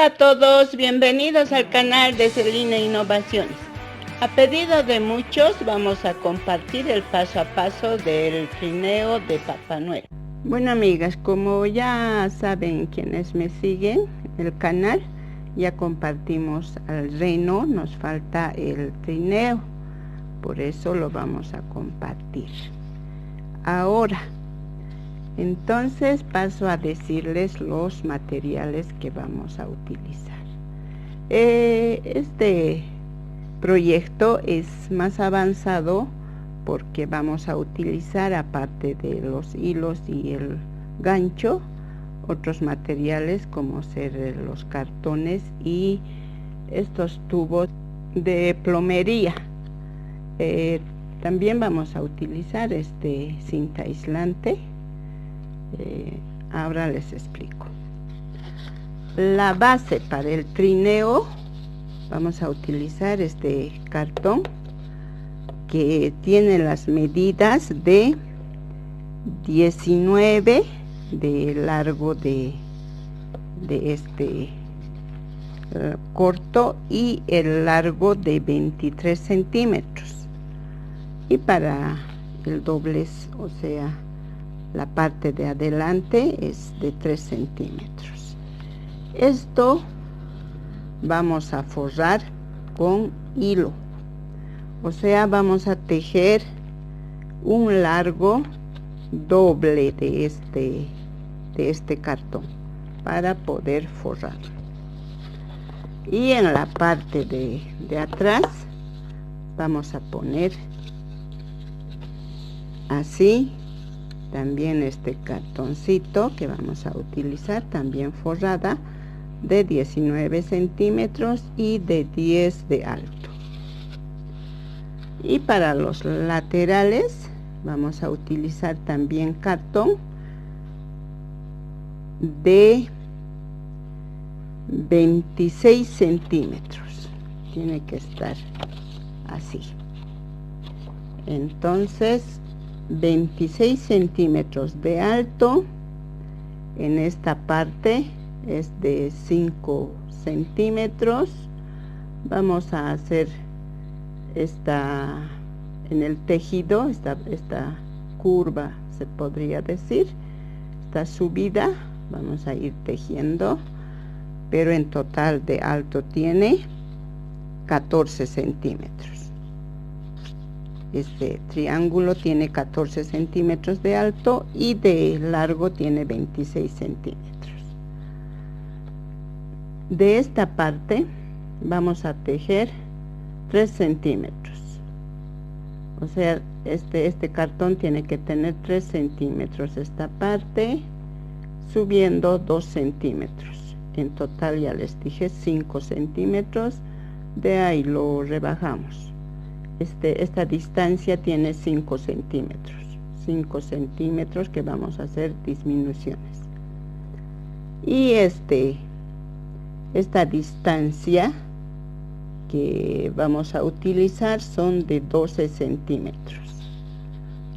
Hola a todos, bienvenidos al canal de Celina Innovaciones. A pedido de muchos vamos a compartir el paso a paso del trineo de Papá Noel. Bueno amigas, como ya saben quienes me siguen el canal, ya compartimos el reno, nos falta el trineo, por eso lo vamos a compartir. Ahora, entonces paso a decirles los materiales que vamos a utilizar. Este proyecto es más avanzado porque vamos a utilizar, aparte de los hilos y el gancho, otros materiales como ser los cartones y estos tubos de plomería. También vamos a utilizar cinta aislante. Ahora les explico. La base para el trineo, vamos a utilizar este cartón que tiene las medidas de 19 de largo de este corto y el largo de 23 centímetros, y para el doblez, o sea la parte de adelante, es de 3 centímetros. Esto vamos a forrar con hilo, o sea vamos a tejer un largo doble de este cartón para poder forrar. Y en la parte de atrás vamos a poner así también este cartoncito que vamos a utilizar, también forrada, de 19 centímetros y de 10 de alto. Y para los laterales vamos a utilizar también cartón de 26 centímetros, tiene que estar así. Entonces 26 centímetros de alto, en esta parte es de 5 centímetros. Vamos a hacer en el tejido, esta curva, se podría decir, esta subida, vamos a ir tejiendo, pero en total de alto tiene 14 centímetros. Este triángulo tiene 14 centímetros de alto y de largo tiene 26 centímetros. De esta parte vamos a tejer 3 centímetros. O sea, este cartón tiene que tener 3 centímetros esta parte, subiendo 2 centímetros. En total ya les dije 5 centímetros, de ahí lo rebajamos. Esta distancia tiene 5 centímetros. 5 centímetros que vamos a hacer disminuciones. Y esta distancia que vamos a utilizar son de 12 centímetros.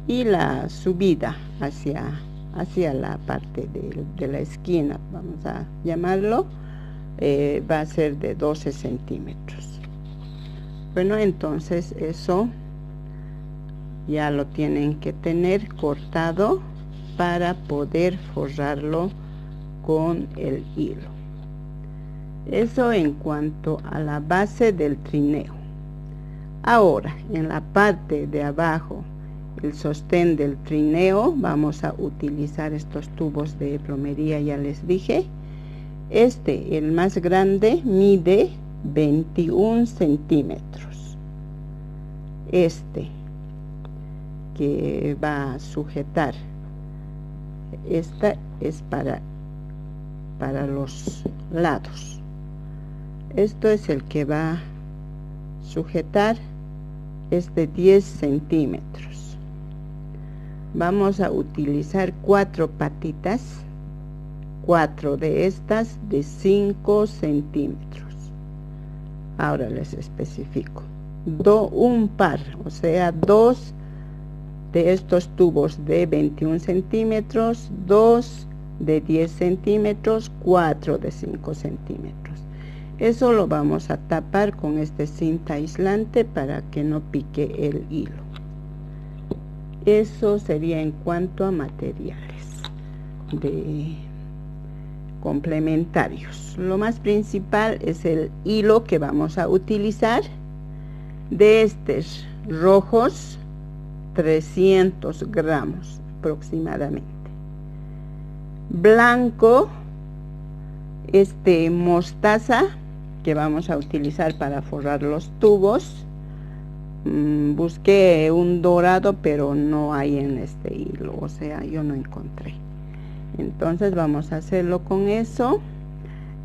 Y la subida hacia la parte de la esquina, vamos a llamarlo, va a ser de 12 centímetros. Bueno, entonces eso ya lo tienen que tener cortado para poder forrarlo con el hilo. Eso en cuanto a la base del trineo. Ahora, en la parte de abajo, el sostén del trineo, vamos a utilizar estos tubos de plomería, ya les dije. El más grande, mide 21 centímetros. Que va a sujetar, esta es para los lados. Esto es el que va a sujetar, es de 10 centímetros. Vamos a utilizar 4 patitas, 4 de estas de 5 centímetros. Ahora les especifico. Un par, o sea, 2 de estos tubos de 21 centímetros, 2 de 10 centímetros, 4 de 5 centímetros. Eso lo vamos a tapar con este cinta aislante para que no pique el hilo. Eso sería en cuanto a materiales de complementarios. Lo más principal es el hilo que vamos a utilizar. De estos rojos, 300 gramos aproximadamente. Blanco, mostaza, que vamos a utilizar para forrar los tubos. Busqué un dorado, pero no hay en este hilo, o sea, yo no encontré. Entonces vamos a hacerlo con eso.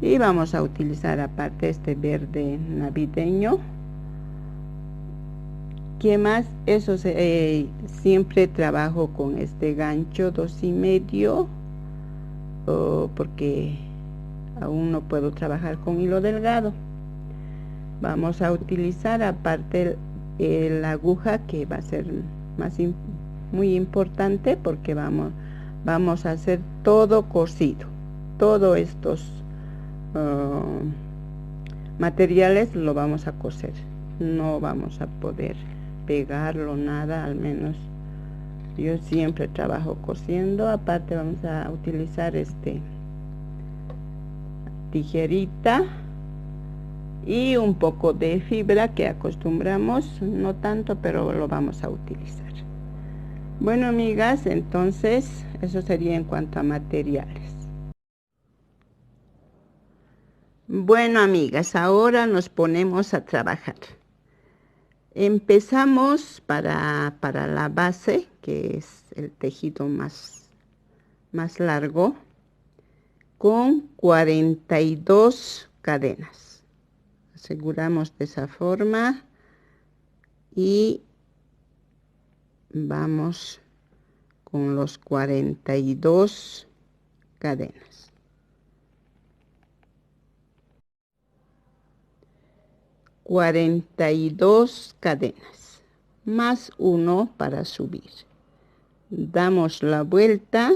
Y vamos a utilizar aparte este verde navideño. ¿Qué más? Eso siempre trabajo con este gancho 2,5, porque aún no puedo trabajar con hilo delgado. Vamos a utilizar aparte la aguja, que va a ser muy importante, porque vamos a hacer todo cosido. Todos estos materiales lo vamos a coser. No vamos a poder pegarlo nada, al menos yo siempre trabajo cosiendo. Aparte vamos a utilizar tijerita y un poco de fibra que acostumbramos, no tanto, pero lo vamos a utilizar. Bueno, amigas, entonces eso sería en cuanto a materiales. Bueno, amigas, ahora nos ponemos a trabajar. Empezamos para la base, que es el tejido más largo, con 42 cadenas. Aseguramos de esa forma y vamos con los 42 cadenas. $42 cadenas, más 1 para subir. Damos la vuelta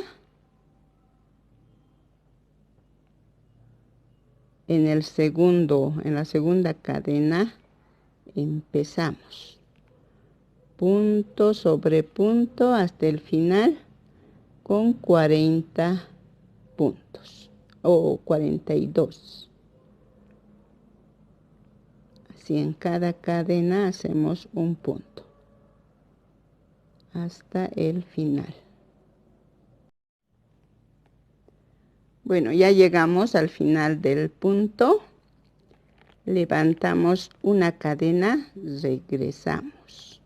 en la segunda cadena. Empezamos punto sobre punto hasta el final con 40 puntos o 42. Así en cada cadena hacemos un punto hasta el final. Bueno, ya llegamos al final del punto. Levantamos una cadena, regresamos.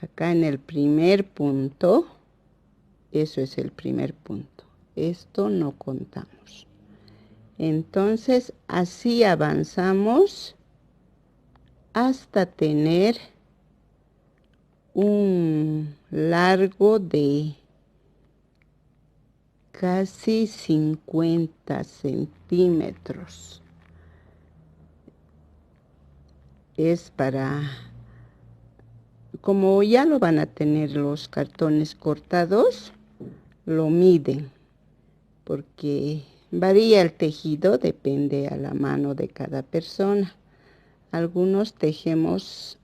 Acá en el primer punto, eso es el primer punto. Esto no contamos. Entonces, así avanzamos hasta tener un largo de casi 50 centímetros. Es como ya lo van a tener los cartones cortados, lo miden, porque varía el tejido, depende a la mano de cada persona. Algunos tejemos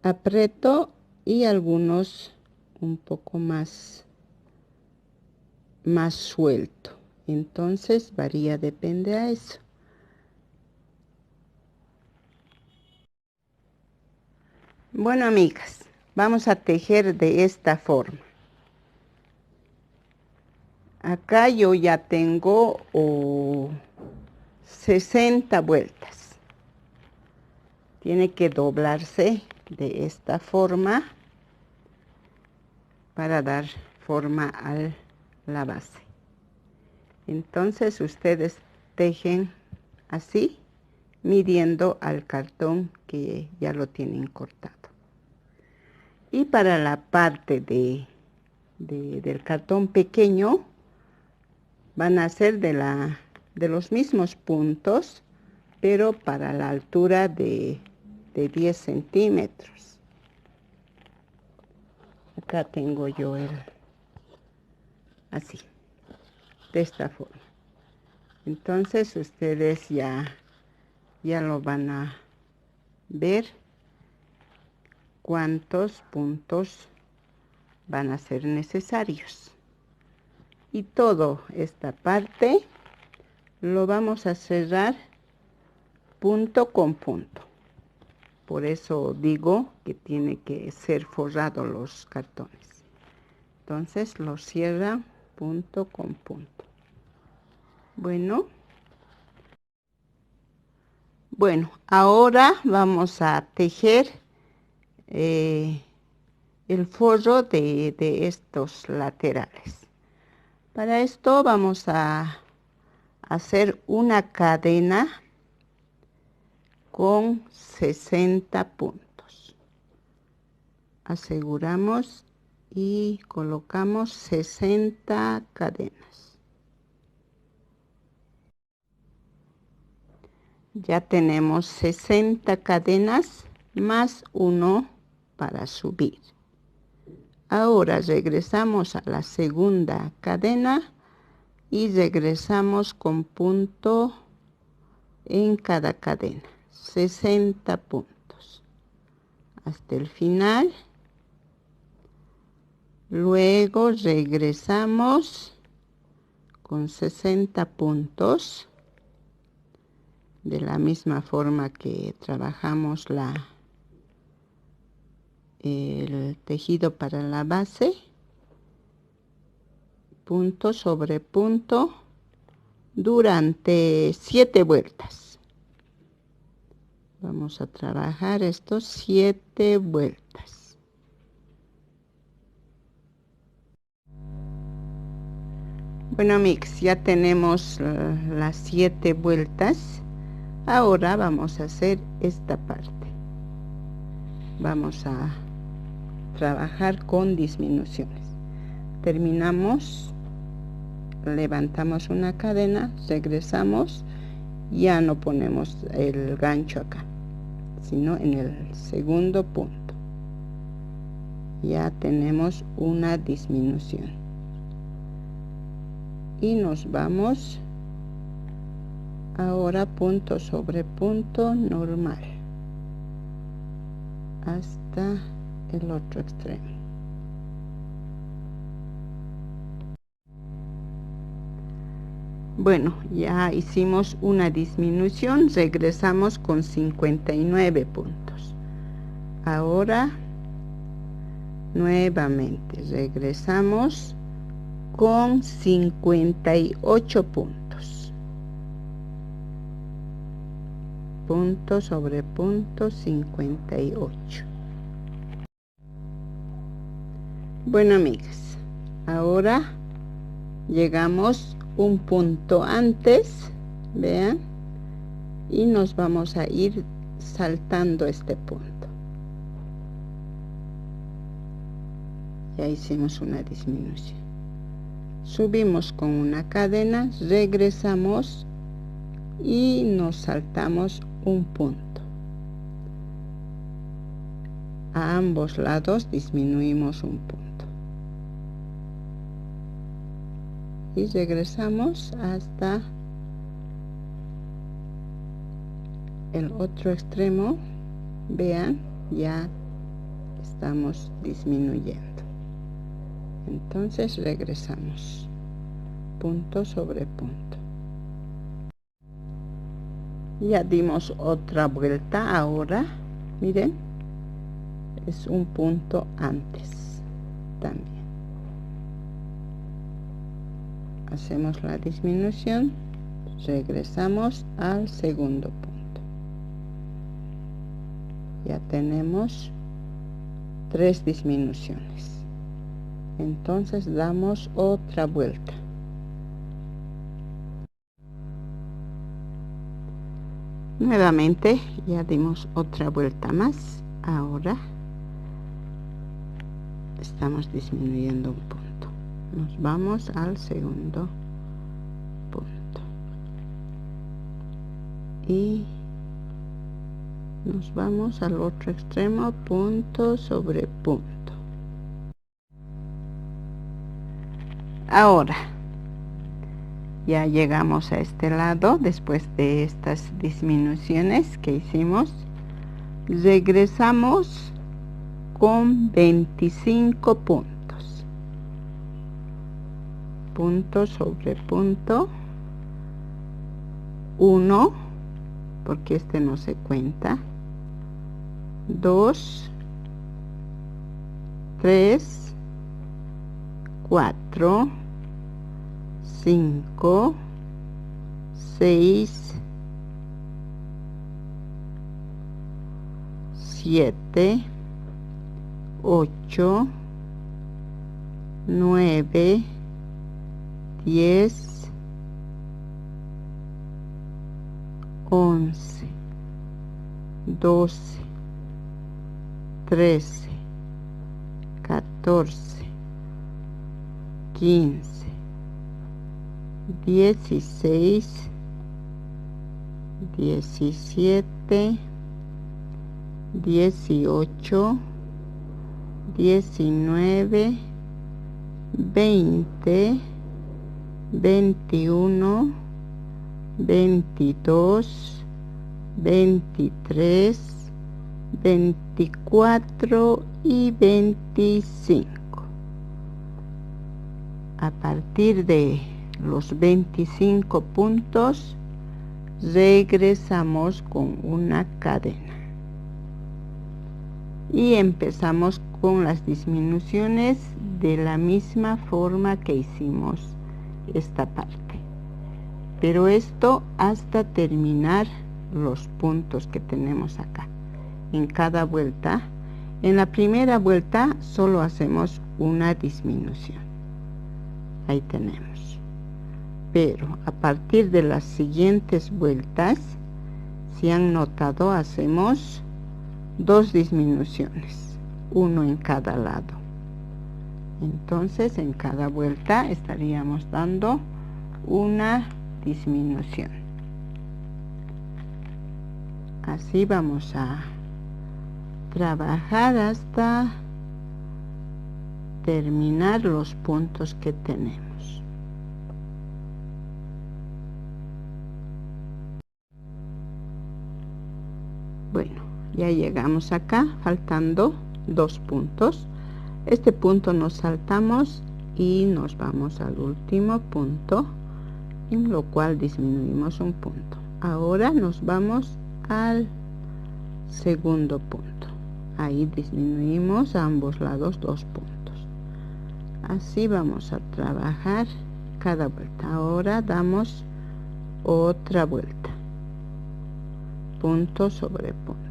aprieto y algunos un poco más suelto. Entonces varía, depende a eso. Bueno, amigas, vamos a tejer de esta forma. Acá yo ya tengo 60 vueltas. Tiene que doblarse de esta forma para dar forma a la base. Entonces ustedes tejen así, midiendo al cartón que ya lo tienen cortado. Y para la parte del cartón pequeño, van a ser de los mismos puntos, pero para la altura de 10 centímetros. acá tengo yo así, de esta forma. Entonces ustedes ya lo van a ver cuántos puntos van a ser necesarios. Y toda esta parte lo vamos a cerrar punto con punto. Por eso digo que tiene que ser forrado los cartones. Entonces lo cierra punto con punto. Bueno, ahora vamos a tejer el forro de estos laterales. Para esto vamos a hacer una cadena con 60 puntos. Aseguramos y colocamos 60 cadenas. Ya tenemos 60 cadenas más 1 para subir. Ahora regresamos a la segunda cadena y regresamos con punto en cada cadena, 60 puntos hasta el final. Luego regresamos con 60 puntos de la misma forma que trabajamos el tejido para la base, punto sobre punto durante 7 vueltas. Vamos a trabajar estos 7 vueltas. Bueno, amigos, ya tenemos las 7 vueltas. Ahora vamos a hacer esta parte. Vamos a trabajar con disminuciones. Terminamos, levantamos una cadena, regresamos, ya no ponemos el gancho acá, sino en el segundo punto. Ya tenemos una disminución. Y nos vamos ahora punto sobre punto normal hasta el otro extremo. Bueno, ya hicimos una disminución, regresamos con 59 puntos. Ahora nuevamente regresamos con 58 puntos. Punto sobre punto 58. Bueno, amigas, ahora llegamos un punto antes, vean, y nos vamos a ir saltando este punto. Ya hicimos una disminución. Subimos con una cadena, regresamos y nos saltamos un punto. A ambos lados disminuimos un punto. Y regresamos hasta el otro extremo. Vean, ya estamos disminuyendo. Entonces regresamos punto sobre punto. Ya dimos otra vuelta. Ahora miren, es un punto antes también. Hacemos la disminución, regresamos al segundo punto. Ya tenemos 3 disminuciones. Entonces damos otra vuelta. Nuevamente ya dimos otra vuelta más. Ahora estamos disminuyendo un punto. Nos vamos al segundo punto y nos vamos al otro extremo, punto sobre punto. Ahora ya llegamos a este lado. Después de estas disminuciones que hicimos, regresamos con 25 puntos, punto sobre punto, 1, porque este no se cuenta, 2, 3, 4, 5, 6, 7, 8, 9, 10, 11, 12, 13, 14, 15, 16, 17, 18, 19, 20, 21, 22, 23, 24 y 25. A partir de los 25 puntos, regresamos con una cadena y empezamos con las disminuciones de la misma forma que hicimos esta parte, pero esto hasta terminar los puntos que tenemos acá. En cada vuelta, en la primera vuelta solo hacemos una disminución, ahí tenemos, pero a partir de las siguientes vueltas, si han notado, hacemos 2 disminuciones, 1 en cada lado. Entonces en cada vuelta estaríamos dando una disminución. Así vamos a trabajar hasta terminar los puntos que tenemos. Bueno, ya llegamos acá, faltando 2 puntos. Este punto nos saltamos y nos vamos al último punto, en lo cual disminuimos un punto. Ahora nos vamos al segundo punto, ahí disminuimos a ambos lados 2 puntos. Así vamos a trabajar cada vuelta. Ahora damos otra vuelta, punto sobre punto.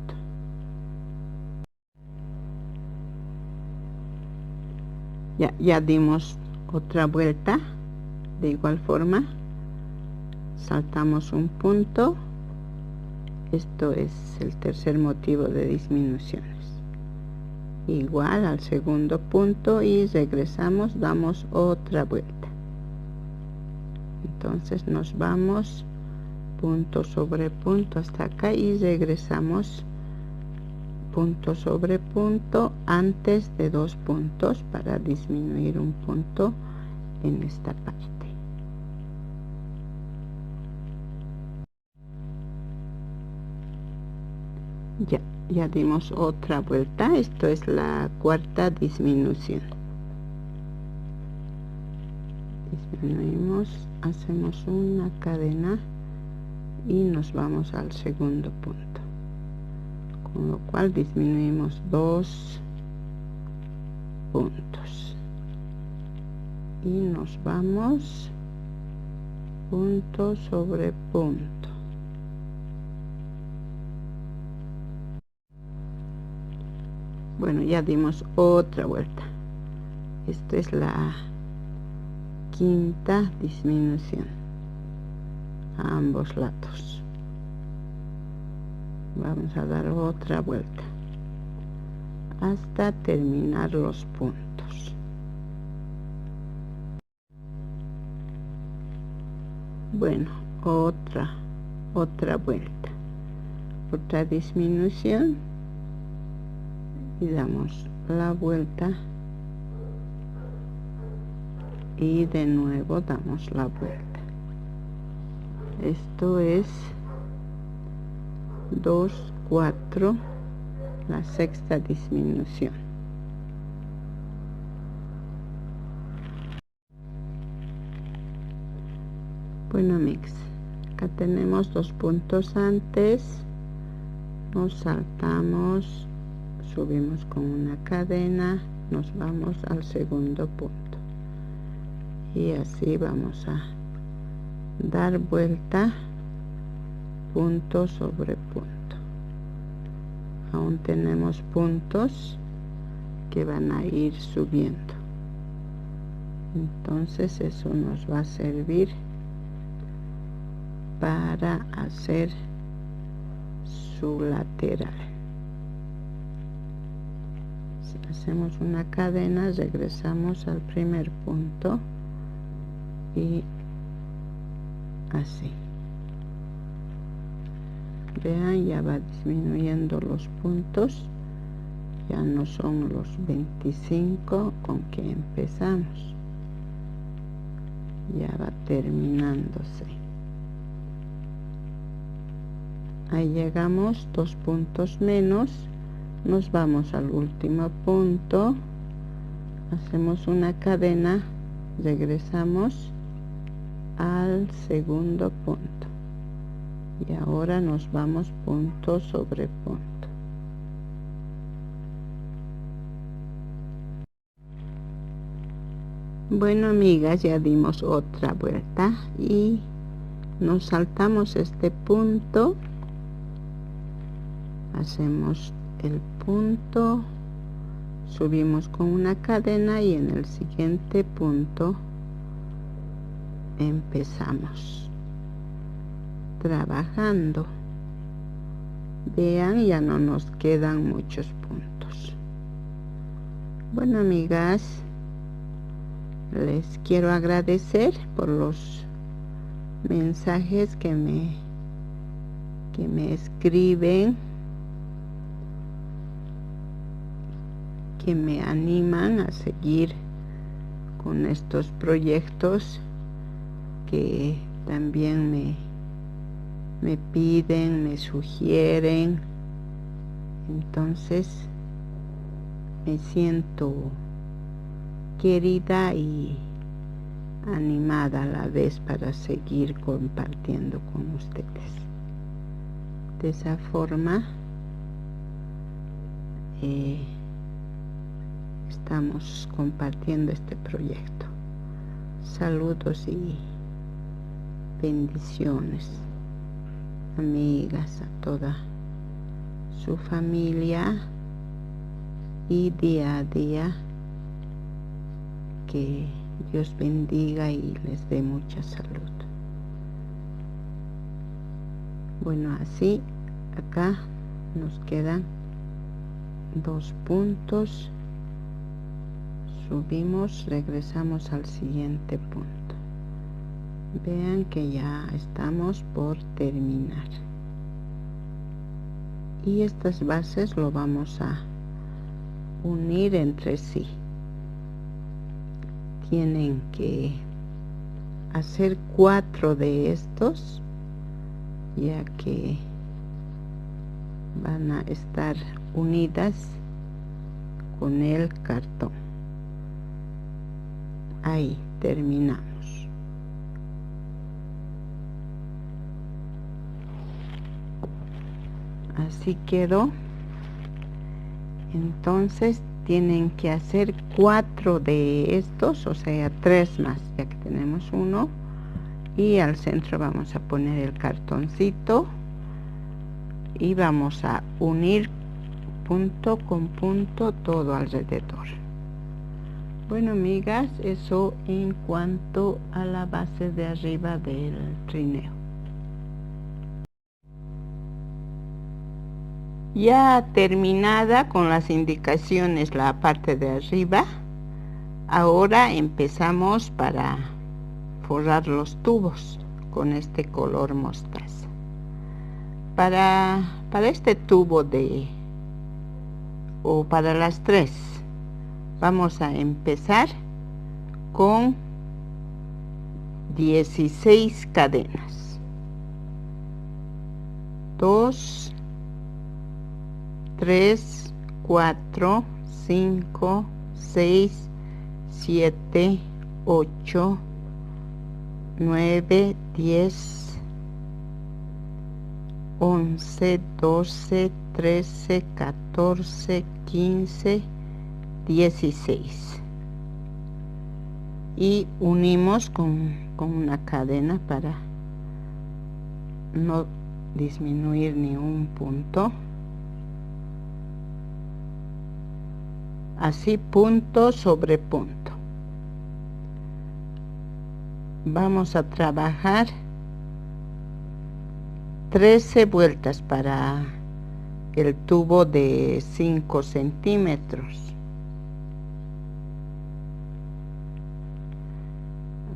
Ya dimos otra vuelta. De igual forma, saltamos un punto. Esto es el tercer motivo de disminuciones. Igual al segundo punto y regresamos, damos otra vuelta. Entonces nos vamos punto sobre punto hasta acá y regresamos punto sobre punto antes de 2 puntos para disminuir un punto en esta parte. Ya dimos otra vuelta. Esto es la cuarta disminución. Disminuimos, hacemos una cadena y nos vamos al segundo punto, con lo cual disminuimos 2 puntos y nos vamos punto sobre punto. Bueno, ya dimos otra vuelta. Esta es la quinta disminución a ambos lados. Vamos a dar otra vuelta hasta terminar los puntos. Bueno, otra vuelta, otra disminución y damos la vuelta y de nuevo damos la vuelta. Esto es 2, 4, la sexta disminución. Bueno, amigos, acá tenemos 2 puntos antes, nos saltamos, subimos con una cadena, nos vamos al segundo punto y así vamos a dar vuelta punto sobre punto. Aún tenemos puntos que van a ir subiendo, entonces eso nos va a servir para hacer su lateral. Si hacemos una cadena, regresamos al primer punto y así. Vean, ya va disminuyendo los puntos, ya no son los 25 con que empezamos, ya va terminándose. Ahí llegamos, 2 puntos menos, nos vamos al último punto, hacemos una cadena, regresamos al segundo punto y ahora nos vamos punto sobre punto. Bueno, amigas, ya dimos otra vuelta y nos saltamos este punto, hacemos el punto, subimos con una cadena y en el siguiente punto empezamos trabajando. Vean, ya no nos quedan muchos puntos. Bueno, amigas, les quiero agradecer por los mensajes que me escriben, que me animan a seguir con estos proyectos, que también me piden, me sugieren. Entonces me siento querida y animada a la vez para seguir compartiendo con ustedes. De esa forma estamos compartiendo este proyecto. Saludos y bendiciones, amigas, a toda su familia, y día a día que Dios bendiga y les dé mucha salud. Bueno, así acá nos quedan 2 puntos, subimos, regresamos al siguiente punto. Vean que ya estamos por terminar y estas bases lo vamos a unir entre sí. Tienen que hacer 4 de estos, ya que van a estar unidas con el cartón. Ahí terminamos. Así quedó. Entonces tienen que hacer 4 de estos, o sea 3 más, ya que tenemos uno, y al centro vamos a poner el cartoncito y vamos a unir punto con punto todo alrededor. Bueno, amigas, eso en cuanto a la base de arriba del trineo. Ya terminada con las indicaciones la parte de arriba, ahora empezamos para forrar los tubos con este color mostaza. Para este tubo para las 3 vamos a empezar con 16 cadenas. 2, 3, 4, 5, 6, 7, 8, 9, 10, 11, 12, 13, 14, 15, 16. Y unimos con una cadena para no disminuir ni un punto. Así, punto sobre punto. Vamos a trabajar 13 vueltas para el tubo de 5 centímetros.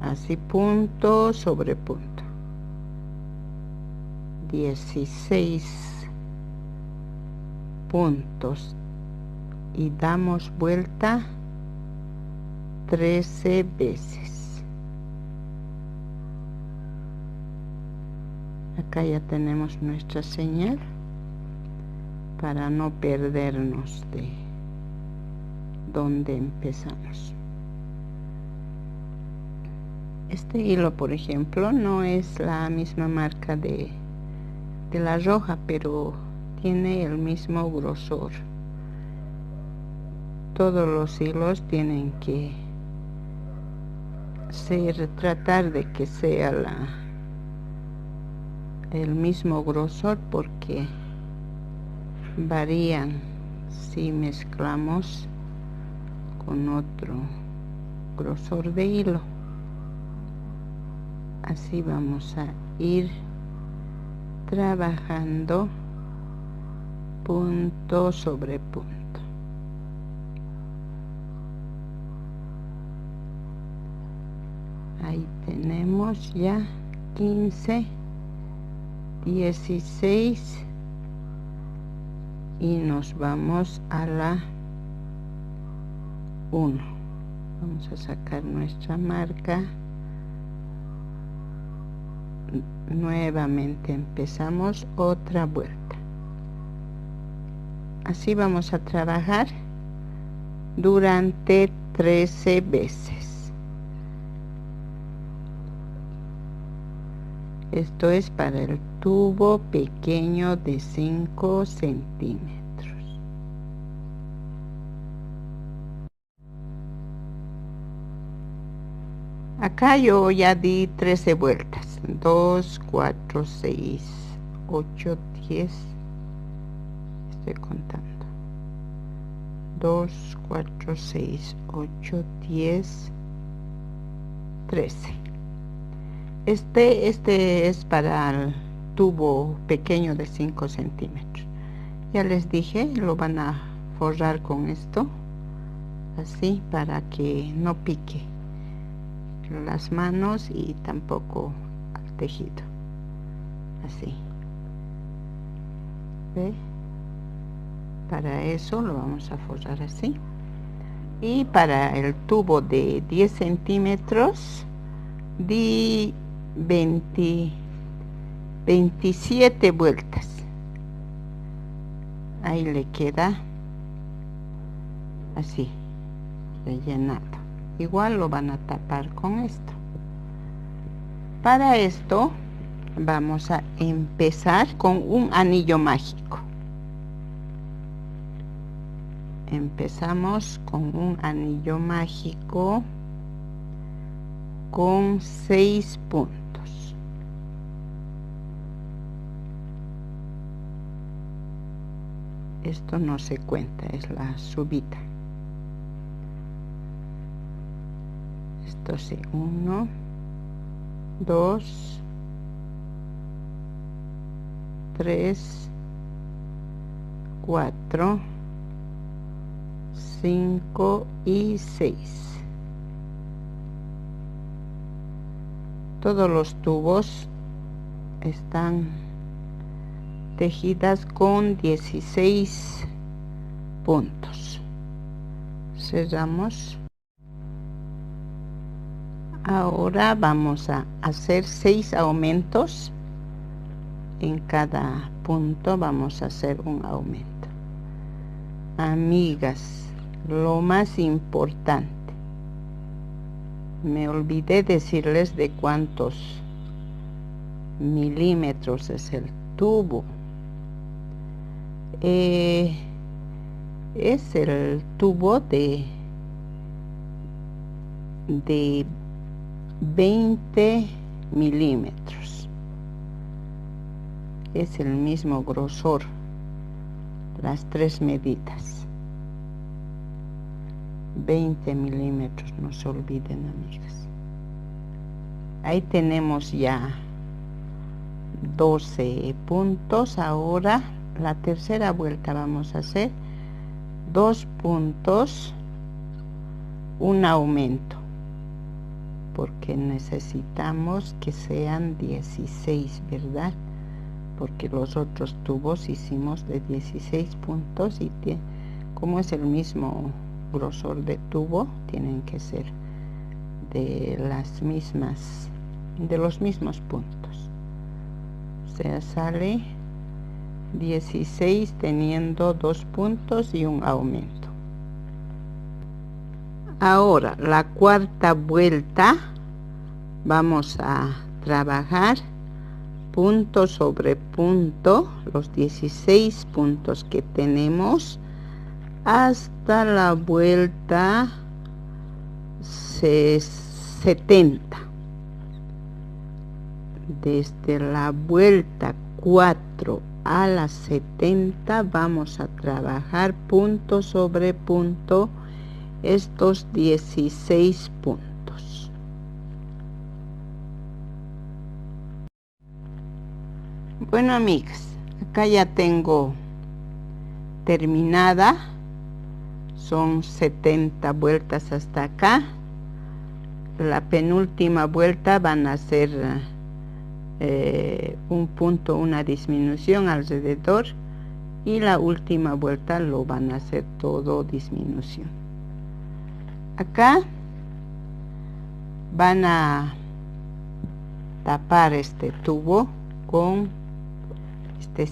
Así, punto sobre punto. 16 puntos y damos vuelta 13 veces. Acá ya tenemos nuestra señal para no perdernos de donde empezamos. Este hilo, por ejemplo, no es la misma marca de la roja, pero tiene el mismo grosor. Todos los hilos tienen que tratar de que sea el mismo grosor, porque varían si mezclamos con otro grosor de hilo. Así vamos a ir trabajando punto sobre punto. Ahí tenemos ya 15, 16 y nos vamos a la 1. Vamos a sacar nuestra marca. Nuevamente empezamos otra vuelta. Así vamos a trabajar durante 13 veces. Esto es para el tubo pequeño de 5 centímetros. Acá yo ya di 13 vueltas. 2, 4, 6, 8, 10. Estoy contando. 2, 4, 6, 8, 10, 13. Este es para el tubo pequeño de 5 centímetros. Ya les dije, lo van a forrar con esto, así, para que no pique las manos y tampoco al tejido. Así. ¿Ve? Para eso lo vamos a forrar así. Y para el tubo de 10 centímetros di 27 vueltas. Ahí le queda así, rellenado. Igual lo van a tapar con esto. Para esto vamos a empezar con un anillo mágico. Empezamos con un anillo mágico con 6 puntos. Esto no se cuenta, es la subida. Esto sí, 1, 2, 3, 4, 5 y 6. Todos los tubos están tejidas con 16 puntos. Cerramos. Ahora vamos a hacer 6 aumentos. En cada punto vamos a hacer un aumento. Amigas, lo más importante, me olvidé decirles de cuántos milímetros es el tubo. Es el tubo de 20 milímetros. Es el mismo grosor, las 3 medidas. 20 milímetros, no se olviden, amigas. Ahí tenemos ya 12 puntos. Ahora la tercera vuelta vamos a hacer 2 puntos, un aumento, porque necesitamos que sean 16, ¿verdad? Porque los otros tubos hicimos de 16 puntos y como es el mismo grosor de tubo, tienen que ser de los mismos puntos. O sea, sale 16 teniendo 2 puntos y un aumento. Ahora la cuarta vuelta vamos a trabajar punto sobre punto, los 16 puntos que tenemos hasta la vuelta 70. Desde la vuelta 4 a la 70 vamos a trabajar punto sobre punto estos 16 puntos. Bueno, amigas, acá ya tengo terminada. Son 70 vueltas hasta acá. La penúltima vuelta van a ser un punto, una disminución alrededor, y la última vuelta lo van a hacer todo disminución. Acá van a tapar este tubo con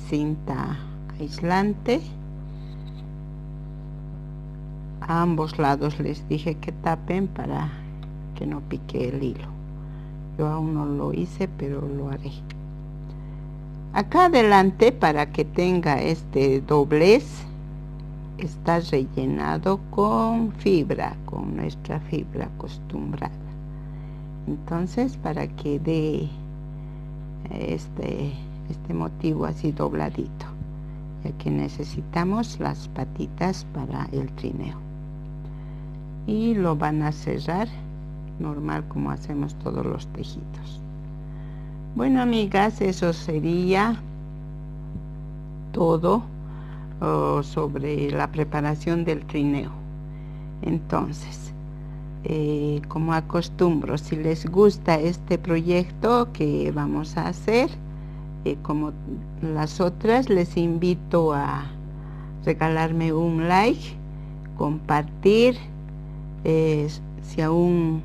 cinta aislante. A ambos lados les dije que tapen para que no pique el hilo. Yo aún no lo hice, pero lo haré. Acá adelante, para que tenga este doblez, está rellenado con fibra, con nuestra fibra acostumbrada. Entonces, para que dé este motivo así dobladito, ya que necesitamos las patitas para el trineo. Y lo van a cerrar normal como hacemos todos los tejidos. Bueno, amigas, eso sería todo sobre la preparación del trineo. Entonces, como acostumbro, si les gusta este proyecto que vamos a hacer, como las otras, les invito a regalarme un like, compartir. Si aún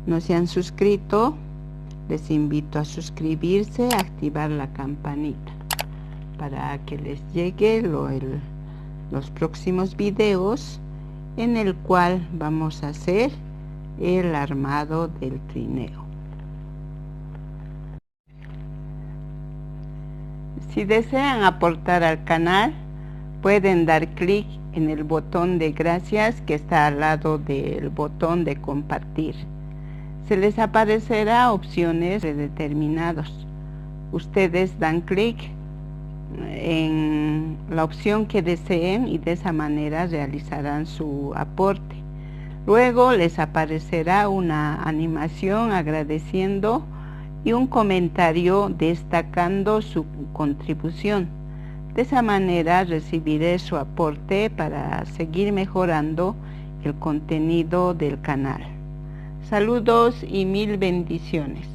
no se han suscrito, les invito a suscribirse, a activar la campanita para que les llegue los próximos videos en el cual vamos a hacer el armado del trineo. Si desean aportar al canal, pueden dar clic en el botón de gracias que está al lado del botón de compartir. Se les aparecerá opciones predeterminadas. Ustedes dan clic en la opción que deseen y de esa manera realizarán su aporte. Luego les aparecerá una animación agradeciendo y un comentario destacando su contribución. De esa manera recibiré su aporte para seguir mejorando el contenido del canal. Saludos y mil bendiciones.